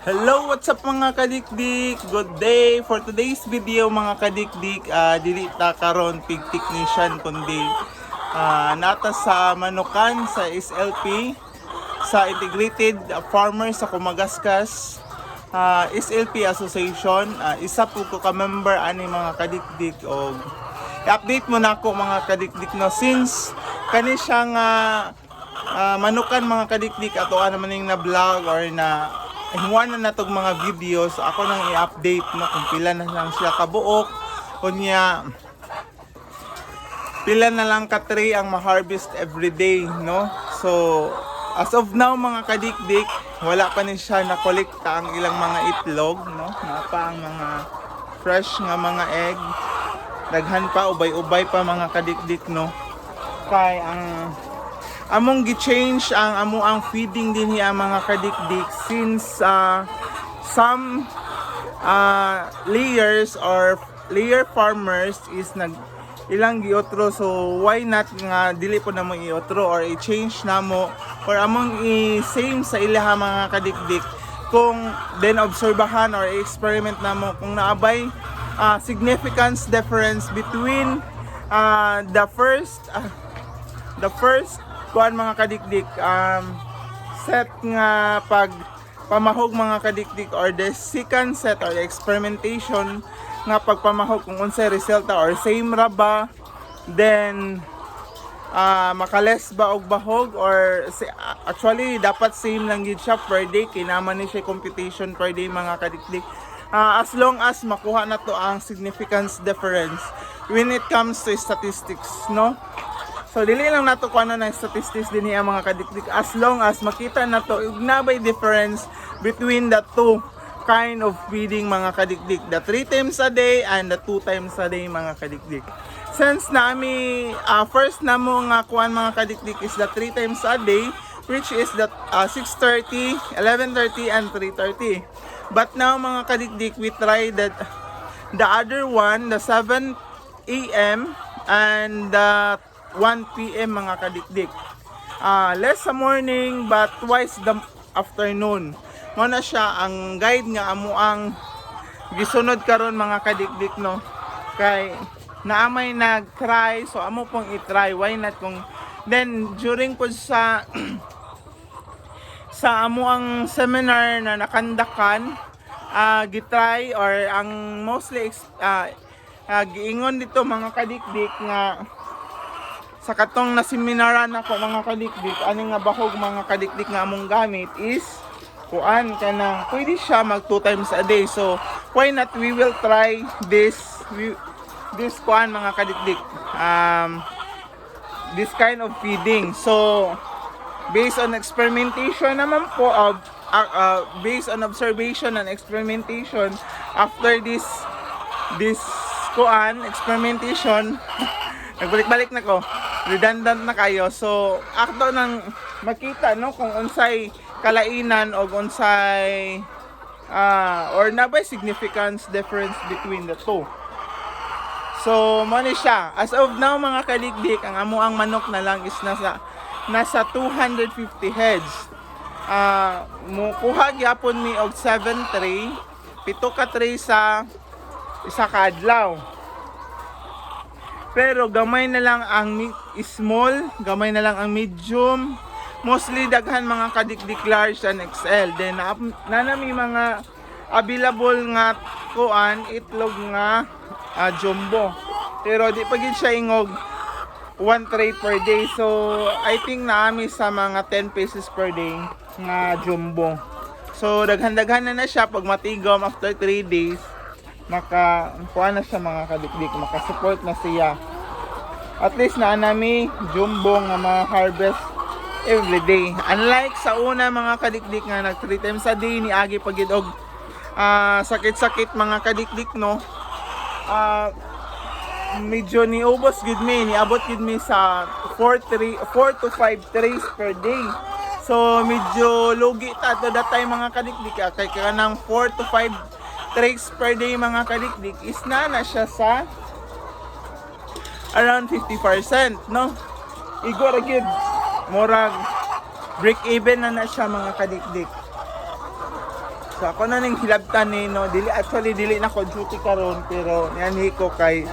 Hello, what's up mga kadikdik? Good day! For today's video mga kadikdik, dili ta karon pig technician kundi nata sa Manukan sa SLP sa Integrated Farmers sa Kumagaskas SLP Association. Isa po ko ka-member ani mga kadikdik o i-update mo na ako mga kadikdik no since kani siyang Manukan mga kadikdik ato naman yung na vlog or na himuan na natong mga videos ako nang i-update no kung pila na lang siya kabuok kunya pila na lang ka tray ang ma-harvest everyday no. So as of now mga kadikdik wala pa ni siya na kolekta ang ilang mga itlog no, napa ang mga fresh nga mga egg, daghan pa ubay-ubay pa mga kadikdik no. Kay ang among gi-change ang ang feeding din hiya mga kadikdik since some layers or layer farmers is ilang giotro, so why not nga dili po namo iotro or i-change namo or among i-same sa ilaha mga kadikdik kung then obserbahan or experiment namo kung naabay significance difference between the first kuan mga kadikdik set nga pag pamahog mga kadikdik or the second set or the experimentation nga pagpamahog kung unsay resulta or same ra ba, then makales ba og bahog or actually dapat same lang gid siya per day, kinaman ni siya computation per day mga kadikdik as long as makuha na to ang significance difference when it comes to statistics no. So dili lang nato kuan na statistics din niya mga kadikdik as long as makita nato ugnabay difference between the two kind of feeding mga kadikdik, the 3 times a day and the 2 times a day mga kadikdik. Since nami first namo nga kuan mga kadikdik is the 3 times a day, which is the 6:30, 11:30 and 3:30. But now mga kadikdik we try that the other one, the 7 AM and the 1 PM mga kadikdik. Less sa morning but twice the afternoon. Muna siya ang guide nga amo ang gisunod karon mga kadikdik no. Kay naamay nag-try, so amo pong i-try, why not kung then during po sa amo ang seminar na nakandakan gitry or ang mostly giingon dito mga kadikdik nga sa katong naseminaran ako mga kadikdik ani nga bahog mga kadikdik nga among gamit is kuan kana pwede siya mag 2 times a day, so why not we will try this kuan mga kadikdik this kind of feeding. So based on experimentation naman po based on observation and experimentation after this kuan experimentation nagbalik-balik na ko, redundant na kayo, so akto nang makita no kung unsay kalainan o unsay or nabay significance difference between the two. So mani siya as of now mga kadikdik ang amo ang manok na lang is nasa 250 heads. Mukuha gyapon mi og 7 tray, 7 ka tray sa isa ka adlaw. Pero gamay na lang ang small, gamay na lang ang medium, mostly daghan mga kadikdik large and XL. Then nanami mga available nga kuan itlog nga jumbo. Pero di pa gid siya ingog 1 tray per day. So I think naami sa mga 10 pesos per day nga jumbo. So daghan-daghan na siya pag matigom after 3 days. Kuha na siya mga kadikdik, makasupport na siya. At least na nami jumbo nga ma-harvest everyday. Unlike sa una mga kadikdik nga nag 3 times a day ni agi pagid og sakit-sakit mga kadikdik no. Medyo niubos gid mi, niabot gid mi sa 4 to 5 trays per day. So medyo lugi ta to that time mga kadikdik kay kanang 4 to 5 trays per day mga kadikdik is na siya sa around 50% no. Igor gid murag break even na siya mga kadikdik. So ako na ning hilabtan ni no, dili na ko duty karon pero nianhi ko kay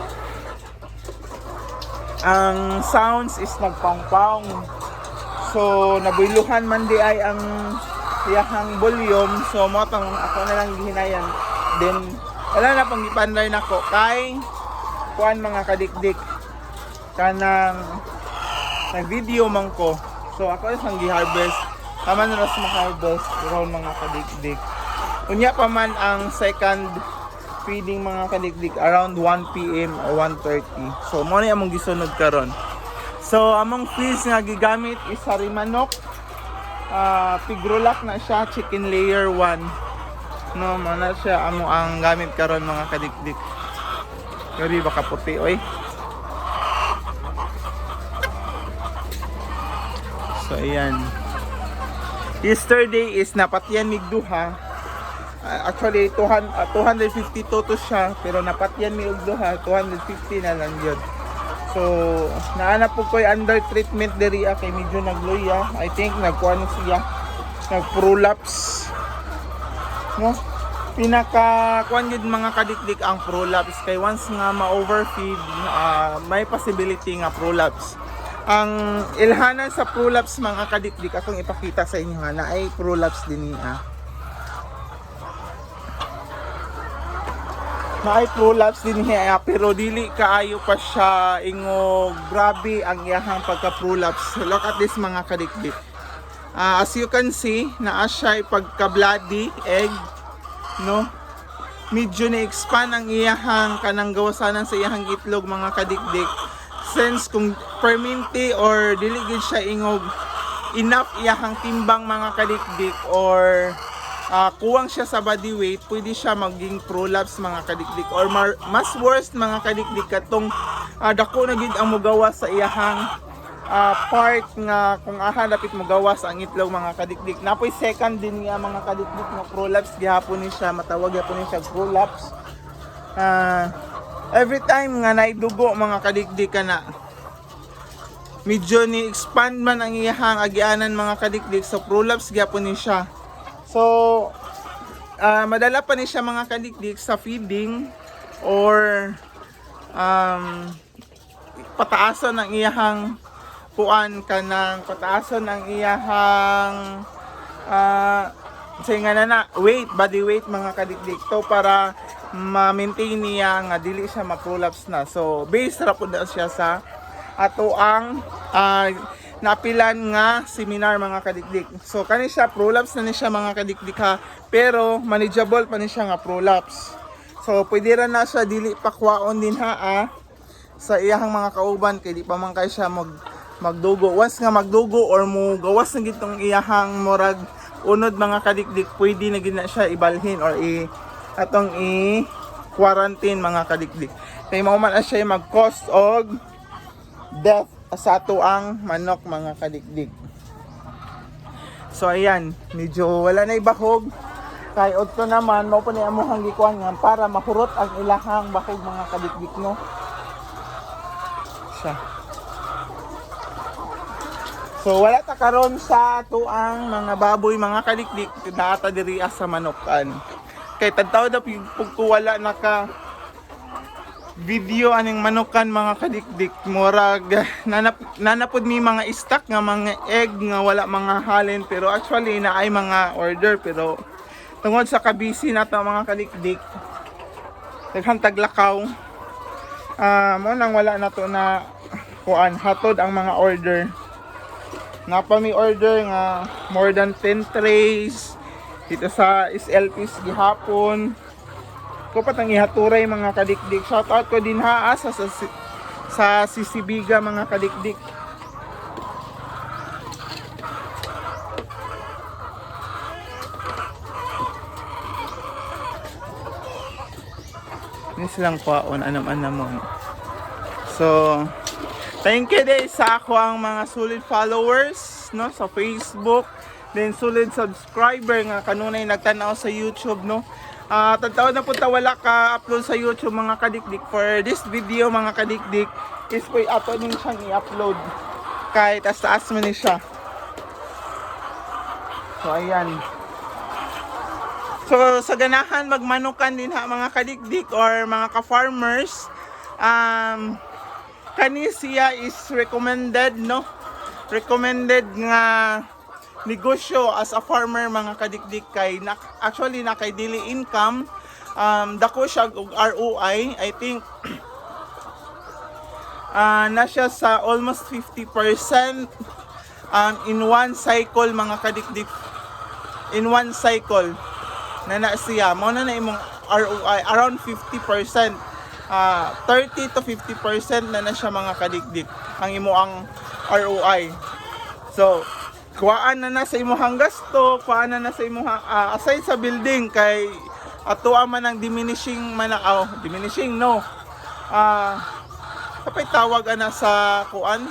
ang sounds is nagpangpang. So nabuyluhan man di ay ang iyahang volume, so mo tang ako na lang gihinayan. Then wala na pang ipanday nako kay kuan mga kadikdik kanang nag-video man ko. So ako isang gi-harvest, tama na ras ma-harvest ron mga kadikdik. Unya pa man ang second feeding mga kadikdik around 1 PM or 1:30. So mo na among gisunod karon. So among feeds nga gigamit is harimanok, pigrulak na siya, chicken layer 1. No, mana siya amo ang gamit karon mga kadikdik. Gari baka puti oy. So ayan. Yesterday is napatyan mig duha. Actually 252 to siya pero napatyan mig duha, 250 na lang yun. So naanap po ko under treatment diri kay medyo nagluya. I think nagkuan siya, nag-prolapse. No? Pinaka kuan gid mga kadikdik ang prolapse kay once nga ma-overfeed, may possibility nga prolapse. Ang ilhanan sa prolapse mga kadikdik akong ipakita sa inyo na ay prolapse din niya. Na ay prolapse din niya pero dili kaayo pa siya ingog grabe ang iyahang pagka-prolapse. Look at this mga kadikdik. As you can see, naa siya pagka-bloody egg, no? Medyo na-expand ang iyahang kanang gawasanan sa iyahang itlog mga kadikdik. Since kung perminti or dili gid siya ingog enough iyahang timbang mga kadikdik or kuwang siya sa body weight, pwede siya maging prolapse mga kadikdik or mas worst mga kadikdik katong dako na gid ang mogawas sa iyahang part nga kung dapit mogawas ang itlog mga kadikdik. Napoy second din niya mga kadikdik nga prolapse gihapon ni siya, matawag gyapon ni siya prolapse. Every time nga naidugo mga kadikdik kana medyo ni expand man ang iyahang agianan mga kadikdik, so prolapse gyapon ni siya. So madala pa ni siya mga kadikdik sa feeding or pataason ang iyahang kuan kanang pataason ang iyahang say nga na weight, body weight mga kadikdik to para ma-maintain niya nga dili siya ma-prolapse na. So based ra pud siya sa ato ang napilan nga seminar mga kadikdik. So kani siya prolapse na ni siya mga kadikdik ha, pero manageable pa ni siya nga prolapse. So pwede ra na siya dili pakwaon din ha sa iyahang mga kauban kay di pa man kay siya magdugo. Once nga magdugo or mo gawas na gitong iyahang morag unod mga kadikdik, pwede na gid na siya ibalhin or atong i-quarantine mga kadikdik. Kay mao man siya mag-cause og death sa ato ang manok mga kadikdik. So ayan, medyo wala na ibahog. Kay odto naman mao pa ni amuhang gikuan nga para mahurot ang ilahang bahog mga kadikdik no. Siya. So wala ta karon sa ato ang mga baboy mga kadikdik naata diri sa manokan. Kay tadtaw na pagkuwala naka video aning manukan mga kadikdik morag nanapod mi mga stock nga mga egg nga wala mga halin pero actually na ay mga order pero tungod sa kabisi nato mga kadikdik daghang taglakaw mo nang wala nato na kuan hatod ang mga order. Napa mi order nga more than 10 trays dito sa SLPs gihapon. Ko patang ihaturay mga kadikdik. Shout out ko din ha sa Sisibiga mga kadikdik. Ini silang kwaon anam-anam mo. So thank you din sa ako ang mga solid followers no sa Facebook, then solid subscriber nga kanunay nagtanaw sa YouTube no. Tataw na po wala ka upload sa YouTube mga kadikdik. For this video mga kadikdik is po ato din siyang i-upload kahit taas man ni siya. So ayan. So sa ganahan magmanukan din ha mga kadikdik or mga ka-farmers, kani siya is recommended, no? Recommended nga negosyo as a farmer mga kadikdik kay actually na kay daily income, dako siya og ROI. I think na siya sa almost 50% in one cycle mga kadikdik. In one cycle na siya mo na imong ROI around 50%, 30 to 50% na siya mga kadikdik ang imuang ROI. So kuhaan na sa imuhang gasto, kuhaan na sa imuhang aside sa building kay atuwa man ang diminishing diminishing no, kapay tawag ana sa kuan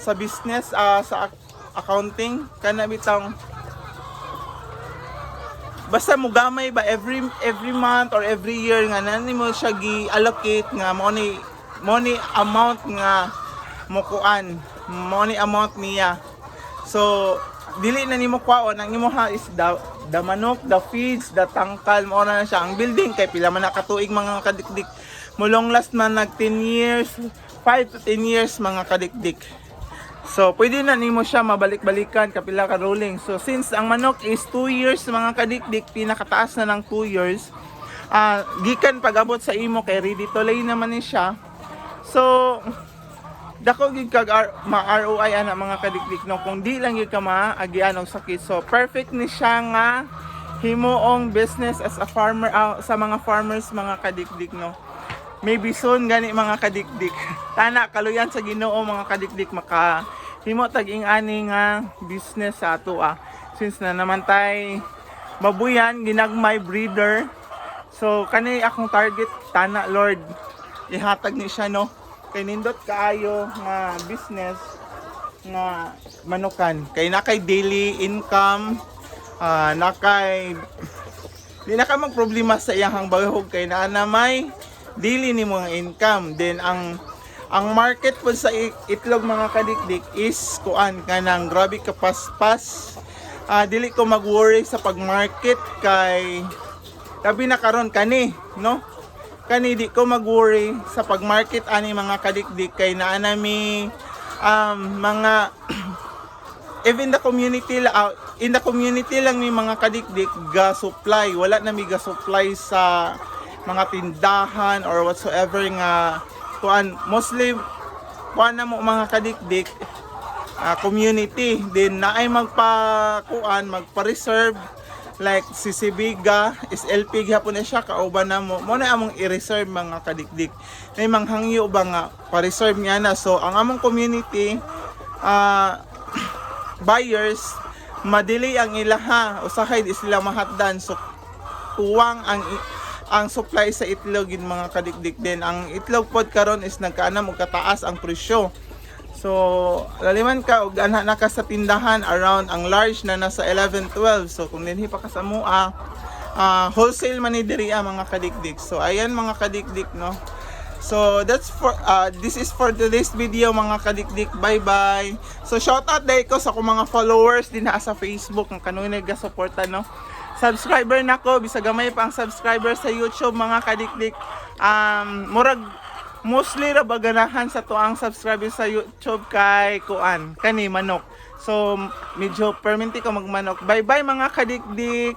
sa business, sa accounting kana bitang basta mo gamay ba every month or every year nga nani mo siya gi-allocate nga money amount nga mo kuan, money amount niya. So dili na nimo kwaon ang imuha is the manok, the feeds, the tangkal mo na siya. Ang building kay pila man nakatuig mga kadikdik, mo long last man nag 10 years, 5 to 10 years mga kadikdik. So, pwede na nimo siya mabalik-balikan kapila ka rolling. So, since ang manok is 2 years mga kadikdik, pinakataas na ng 2 years, gikan pag-abot sa imo kay ready to lay naman ni siya. So, dako gid kag ma-ROI ana mga kadikdik no, kung di lang gyud ka maagian og sakit. So, perfect ni siya nga himuong business as a farmer, sa mga farmers mga kadikdik no. Maybe soon gani mga kadikdik. Tana kaluyan sa Ginoo mga kadikdik maka himo tag-ing ani nga business sa ato since na naman tay mabuyan ginagmay breeder. So kani akong target tana Lord ihatag ni siya no kay nindot kaayo nga business nga manukan kay nakay daily income, nakay di na ka magproblema sa iyang bahog kay naa na may daily ni mga income. Then ang market po sa itlog mga kadikdik is kuan kanang grabe ka paspas. Dili ko mag-worry sa pag-market kay tabi na karon kani no. Kani di ko mag-worry sa pag-market ani mga kadikdik kay naa nami mga even the community in the community lang ni mga kadikdik ga supply, wala na mi ga supply sa mga tindahan or whatsoever nga kuan. Mostly kuan na mo mga kadikdik community din na ay magpa-reserve like si Sibiga is LP gihapon na siya kauban na mo na among i-reserve mga kadikdik na manghangyo ba nga pa-reserve niya na. So ang among community buyers madili ang ilaha usahay di sila mahatdan. So tuwang ang supply sa itlog in mga kadikdik din. Ang itlog pod karon is nagkaanam og kataas ang presyo. So laliman ka og anha na ka sa tindahan around ang large na nasa 11-12. So kung dinhi pa ka sa mua, wholesale man ni diri mga kadikdik. So ayan mga kadikdik no. So that's for this is for today's video mga kadikdik. Bye bye. So shout out day ko sa akong mga followers din sa Facebook ang kanunay ga suporta no. Subscriber na ko, bisag gamay pa ang subscriber sa YouTube mga kadikdik. Murag mostly ra baganahan sa tuang subscriber sa YouTube kay kuan kani manok. So medyo perminti ko magmanok. Bye bye mga kadikdik.